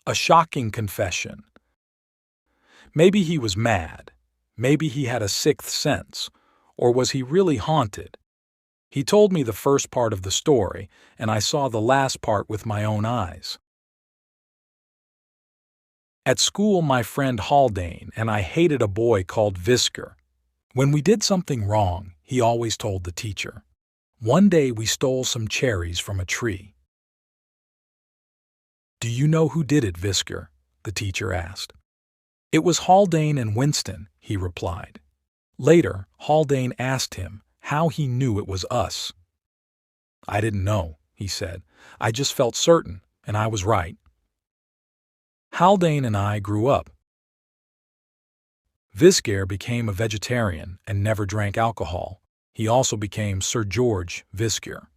A shocking confession. Maybe he was mad. Maybe he had a sixth sense. Or was he really haunted? He told me the first part of the story, and I saw the last part with my own eyes. At school, my friend Haldane and I hated a boy called Visker. When we did something wrong, he always told the teacher. One day we stole some cherries from a tree. "Do you know who did it, Visker?" the teacher asked. "It was Haldane and Winston," he replied. Later, Haldane asked him how he knew it was us. "I didn't know," he said. "I just felt certain, and I was right." Haldane and I grew up. Visker became a vegetarian and never drank alcohol. He also became Sir George Visker.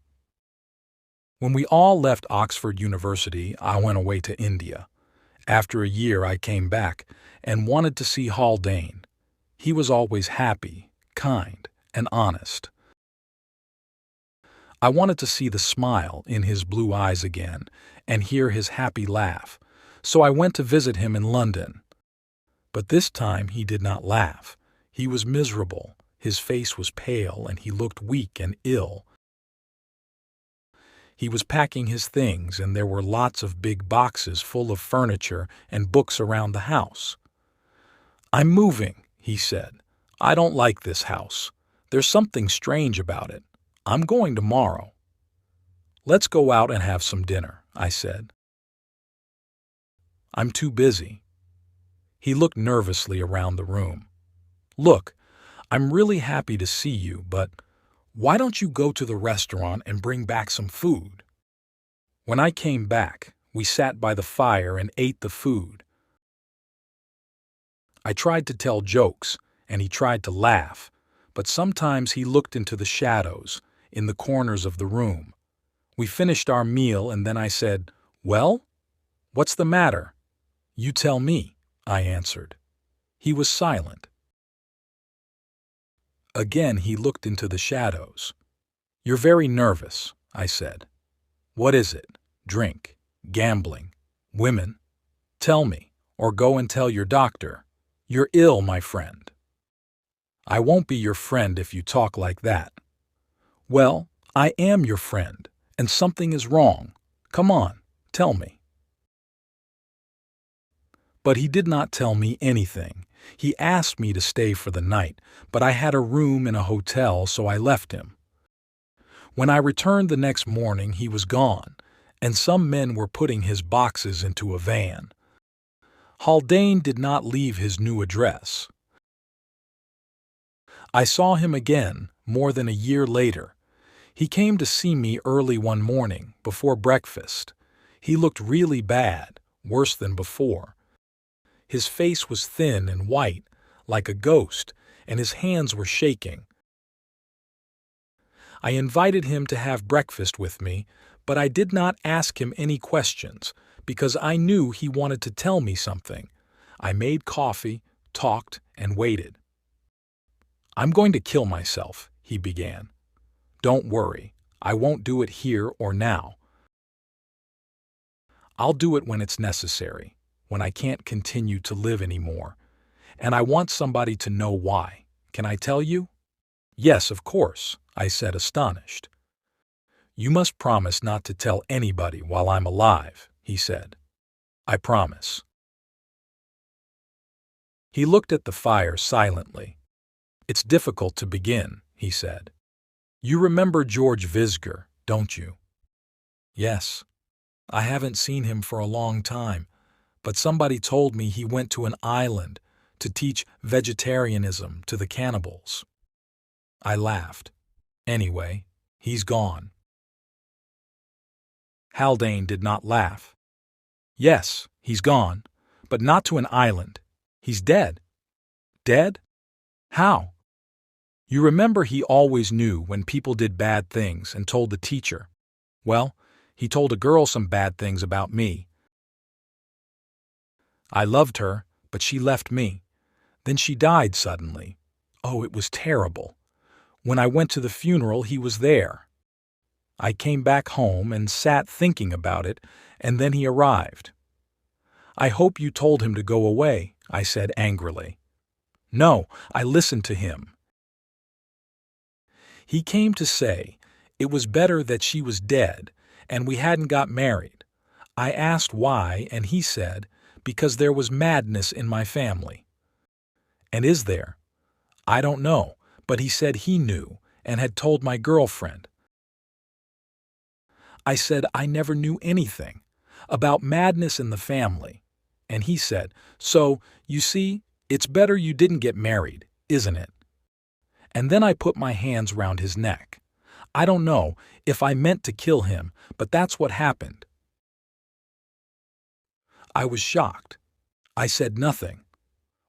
When we all left Oxford University, I went away to India. After a year, I came back and wanted to see Haldane. He was always happy, kind, and honest. I wanted to see the smile in his blue eyes again and hear his happy laugh, so I went to visit him in London. But this time he did not laugh. He was miserable, his face was pale, and he looked weak and ill. He was packing his things, and there were lots of big boxes full of furniture and books around the house. "I'm moving," he said. "I don't like this house. There's something strange about it. I'm going tomorrow." "Let's go out and have some dinner," I said. "I'm too busy." He looked nervously around the room. "Look, I'm really happy to see you, but why don't you go to the restaurant and bring back some food?" When I came back, we sat by the fire and ate the food. I tried to tell jokes, and he tried to laugh, but sometimes he looked into the shadows, in the corners of the room. We finished our meal, and then I said, "Well, what's the matter?" "You tell me," I answered. He was silent. Again he looked into the shadows. "You're very nervous," I said. "What is it? Drink, gambling, women? Tell me, or go and tell your doctor. You're ill, my friend." "I won't be your friend if you talk like that." "Well, I am your friend, and something is wrong. Come on, tell me." But he did not tell me anything. He asked me to stay for the night, but I had a room in a hotel, so I left him. When I returned the next morning, he was gone, and some men were putting his boxes into a van. Haldane did not leave his new address. I saw him again more than a year later. He came to see me early one morning, before breakfast. He looked really bad, worse than before. His face was thin and white, like a ghost, and his hands were shaking. I invited him to have breakfast with me, but I did not ask him any questions, because I knew he wanted to tell me something. I made coffee, talked, and waited. "I'm going to kill myself," he began. "Don't worry, I won't do it here or now. I'll do it when it's necessary, when I can't continue to live anymore. And I want somebody to know why. Can I tell you?" "Yes, of course," I said, astonished. "You must promise not to tell anybody while I'm alive," he said. "I promise." He looked at the fire silently. "It's difficult to begin," he said. "You remember George Visker, don't you?" "Yes. I haven't seen him for a long time, but somebody told me he went to an island to teach vegetarianism to the cannibals." I laughed. "Anyway, he's gone." Haldane did not laugh. "Yes, he's gone, but not to an island. He's dead." "Dead? How?" "You remember he always knew when people did bad things and told the teacher. Well, he told a girl some bad things about me. I loved her, but she left me. Then she died suddenly. Oh, it was terrible. When I went to the funeral, he was there. I came back home and sat thinking about it, and then he arrived. I hope you told him to go away, I said angrily. No, I listened to him. He came to say it was better that she was dead and we hadn't got married. I asked why, and he said, because there was madness in my family. And is there? I don't know, but he said he knew and had told my girlfriend. I said I never knew anything about madness in the family. And he said, so, you see, it's better you didn't get married, isn't it? And then I put my hands round his neck. I don't know if I meant to kill him, but that's what happened. I was shocked. I said nothing.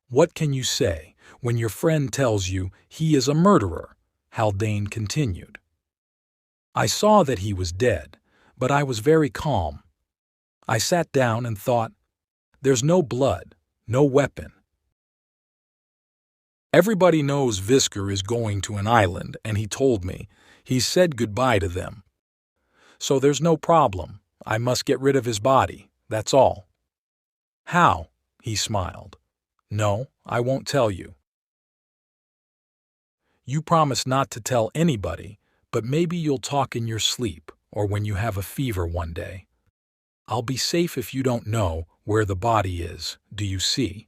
What can you say when your friend tells you he is a murderer? Haldane continued. I saw that he was dead, but I was very calm. I sat down and thought, there's no blood, no weapon. Everybody knows Visker is going to an island, and he told me. He's said goodbye to them. So there's no problem. I must get rid of his body, that's all. How? He smiled. No, I won't tell you. You promise not to tell anybody, but maybe you'll talk in your sleep or when you have a fever one day. I'll be safe if you don't know where the body is, do you see?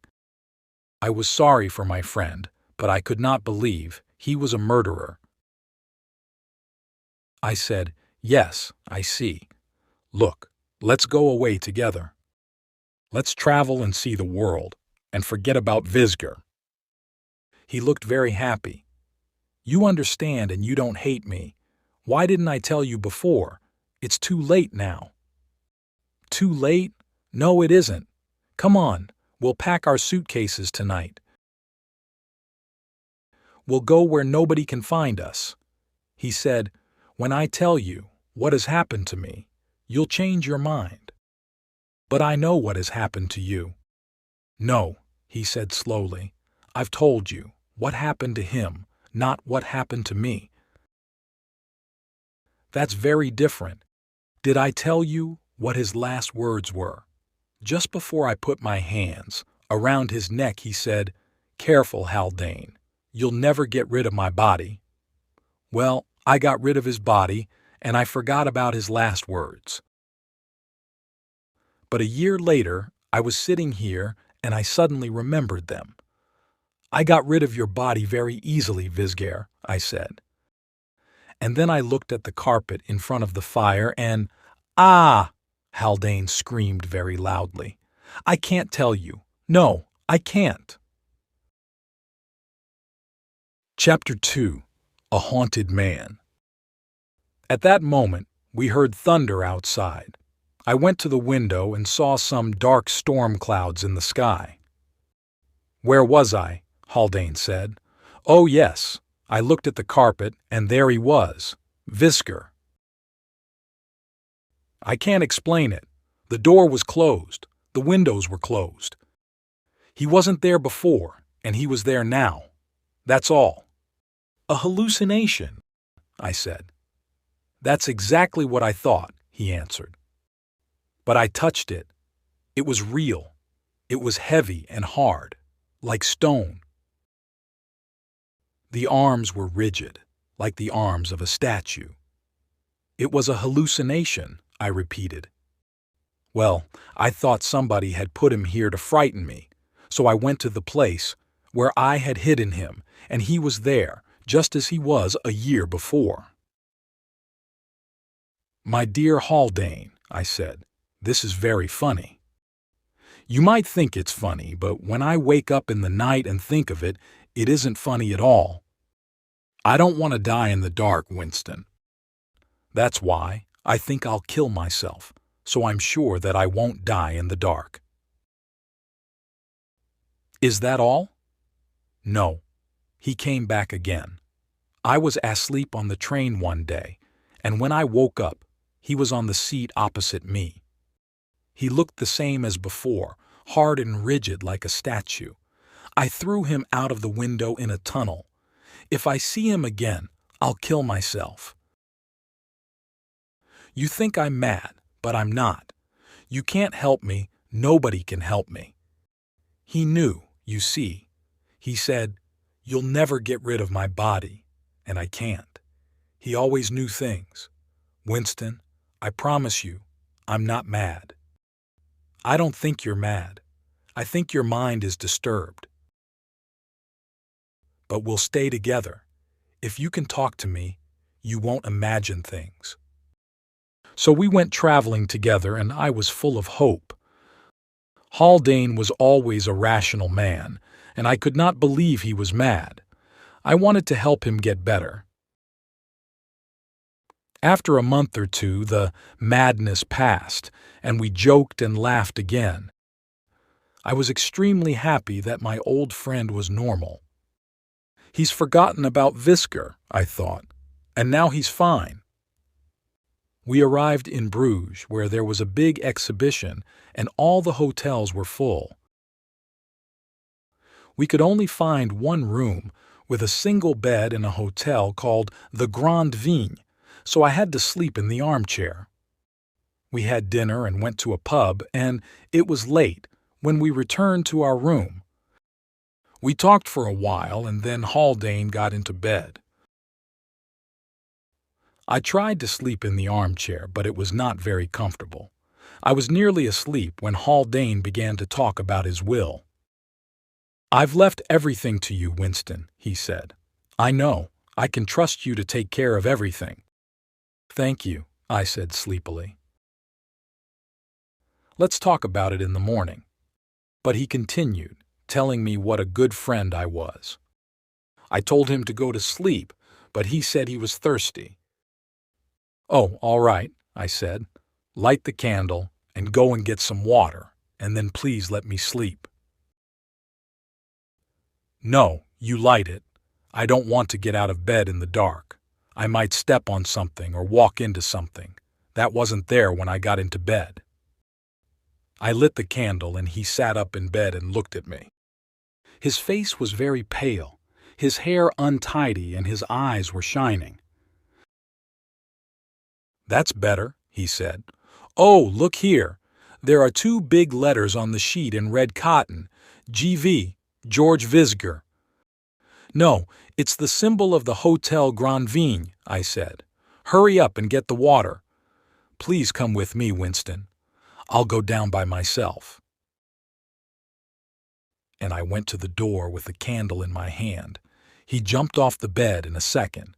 I was sorry for my friend, but I could not believe he was a murderer. I said, yes, I see. Look, let's go away together. Let's travel and see the world, and forget about Visker. He looked very happy. You understand and you don't hate me. Why didn't I tell you before? It's too late now. Too late? No, it isn't. Come on, we'll pack our suitcases tonight. We'll go where nobody can find us. He said, when I tell you what has happened to me, you'll change your mind. But I know what has happened to you. No, he said slowly, I've told you what happened to him, not what happened to me. That's very different. Did I tell you what his last words were? Just before I put my hands around his neck, he said, careful, Haldane. You'll never get rid of my body. Well, I got rid of his body, and I forgot about his last words. But a year later, I was sitting here, and I suddenly remembered them. I got rid of your body very easily, Visker, I said. And then I looked at the carpet in front of the fire and, ah! Haldane screamed very loudly. I can't tell you. No, I can't. Chapter 2. A Haunted Man. At that moment, we heard thunder outside. I went to the window and saw some dark storm clouds in the sky. Where was I? Haldane said. Oh, yes. I looked at the carpet, and there he was, Visker. I can't explain it. The door was closed. The windows were closed. He wasn't there before, and he was there now. That's all. A hallucination, I said. That's exactly what I thought, he answered. But I touched it. It was real. It was heavy and hard, like stone. The arms were rigid, like the arms of a statue. It was a hallucination, I repeated. Well, I thought somebody had put him here to frighten me, so I went to the place where I had hidden him, and he was there, just as he was a year before. My dear Haldane, I said, this is very funny. You might think it's funny, but when I wake up in the night and think of it, it isn't funny at all. I don't want to die in the dark, Winston. That's why I think I'll kill myself, so I'm sure that I won't die in the dark. Is that all? No. He came back again. I was asleep on the train one day, and when I woke up, he was on the seat opposite me. He looked the same as before, hard and rigid like a statue. I threw him out of the window in a tunnel. If I see him again, I'll kill myself. You think I'm mad, but I'm not. You can't help me, Nobody can help me. He knew, you see. He said, "You'll never get rid of my body," and I can't. He always knew things. Winston, I promise you, I'm not mad. I don't think you're mad. I think your mind is disturbed. But we'll stay together. If you can talk to me, you won't imagine things. So we went traveling together, and I was full of hope. Haldane was always a rational man, and I could not believe he was mad. I wanted to help him get better. After a month or two, the madness passed, and we joked and laughed again. I was extremely happy that my old friend was normal. He's forgotten about Visger, I thought, and now he's fine. We arrived in Bruges, where there was a big exhibition, and all the hotels were full. We could only find one room with a single bed in a hotel called the Grand Vigne, so I had to sleep in the armchair. We had dinner and went to a pub, and it was late when we returned to our room. We talked for a while, and then Haldane got into bed. I tried to sleep in the armchair, but it was not very comfortable. I was nearly asleep when Haldane began to talk about his will. "I've left everything to you, Winston," he said. "I know. I can trust you to take care of everything." "Thank you," I said sleepily. "Let's talk about it in the morning." But he continued, telling me what a good friend I was. I told him to go to sleep, but he said he was thirsty. "Oh, all right," I said. "Light the candle and go and get some water, and then please let me sleep." "No, you light it. I don't want to get out of bed in the dark. I might step on something or walk into something. That wasn't there when I got into bed." I lit the candle, and he sat up in bed and looked at me. His face was very pale, his hair untidy, and his eyes were shining. "That's better," he said. "Oh, look here. There are 2 big letters on the sheet in red cotton. GV, George Visger." "No, it's the symbol of the Hotel Grand Vigne," I said. "Hurry up and get the water. Please come with me, Winston. I'll go down by myself." And I went to the door with the candle in my hand. He jumped off the bed in a second.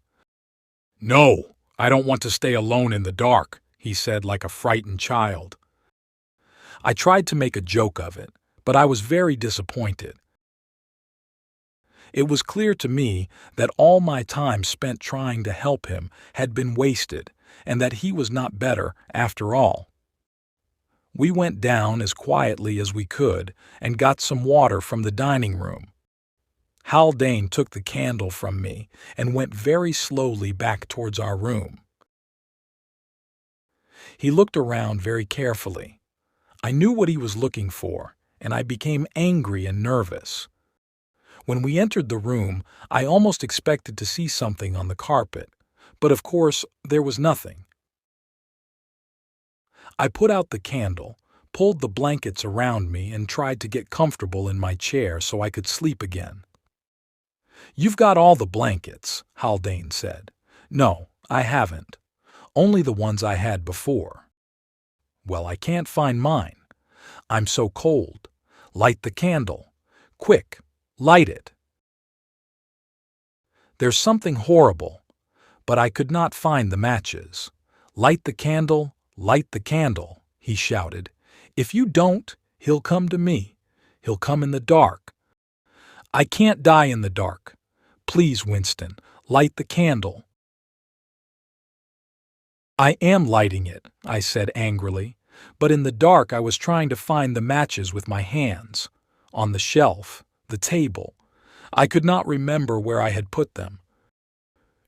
"No, I don't want to stay alone in the dark," he said like a frightened child. I tried to make a joke of it, but I was very disappointed. It was clear to me that all my time spent trying to help him had been wasted, and that he was not better after all. We went down as quietly as we could and got some water from the dining room. Haldane took the candle from me and went very slowly back towards our room. He looked around very carefully. I knew what he was looking for, and I became angry and nervous. When we entered the room, I almost expected to see something on the carpet, but of course there was nothing. I put out the candle, pulled the blankets around me, and tried to get comfortable in my chair so I could sleep again. "You've got all the blankets," Haldane said. "No, I haven't. Only the ones I had before." "Well, I can't find mine. I'm so cold. Light the candle. Quick, light it." "There's something horrible." But I could not find the matches. "Light the candle, light the candle," he shouted. "If you don't, he'll come to me. He'll come in the dark. I can't die in the dark. Please, Winston, light the candle." "I am lighting it," I said angrily, but in the dark I was trying to find the matches with my hands. On the shelf, the table. I could not remember where I had put them.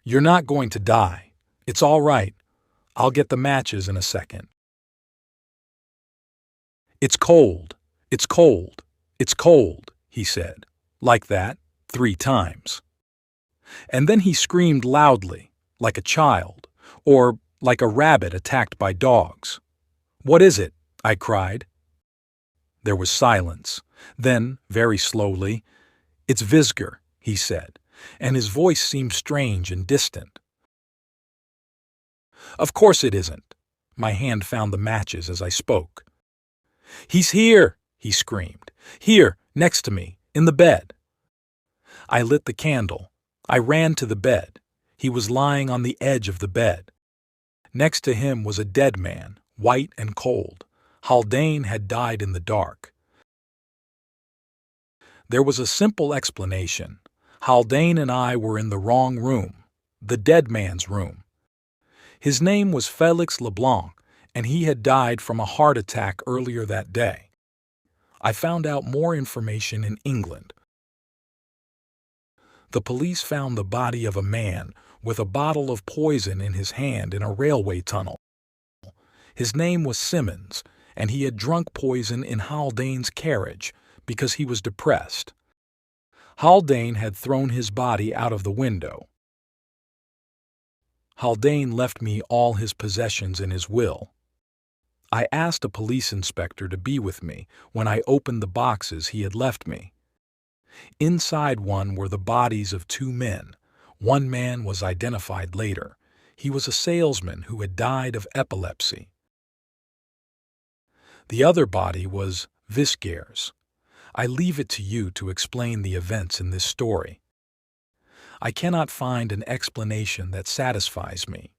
"You're not going to die. It's all right. I'll get the matches in a second." "It's cold. It's cold. It's cold," he said, like that, 3 times. And then he screamed loudly, like a child, or like a rabbit attacked by dogs. "What is it?" I cried. There was silence. Then, very slowly, "It's Visger," he said, and his voice seemed strange and distant. "Of course it isn't." My hand found the matches as I spoke. "He's here!" he screamed. "Here, next to me, in the bed." I lit the candle. I ran to the bed. He was lying on the edge of the bed. Next to him was a dead man, white and cold. Haldane had died in the dark. There was a simple explanation. Haldane and I were in the wrong room, the dead man's room. His name was Felix Leblanc, and he had died from a heart attack earlier that day. I found out more information in England. The police found the body of a man with a bottle of poison in his hand in a railway tunnel. His name was Simmons, and he had drunk poison in Haldane's carriage because he was depressed. Haldane had thrown his body out of the window. Haldane left me all his possessions in his will. I asked a police inspector to be with me when I opened the boxes he had left me. Inside one were the bodies of two men. One man was identified later. He was a salesman who had died of epilepsy. The other body was Visger's. I leave it to you to explain the events in this story. I cannot find an explanation that satisfies me.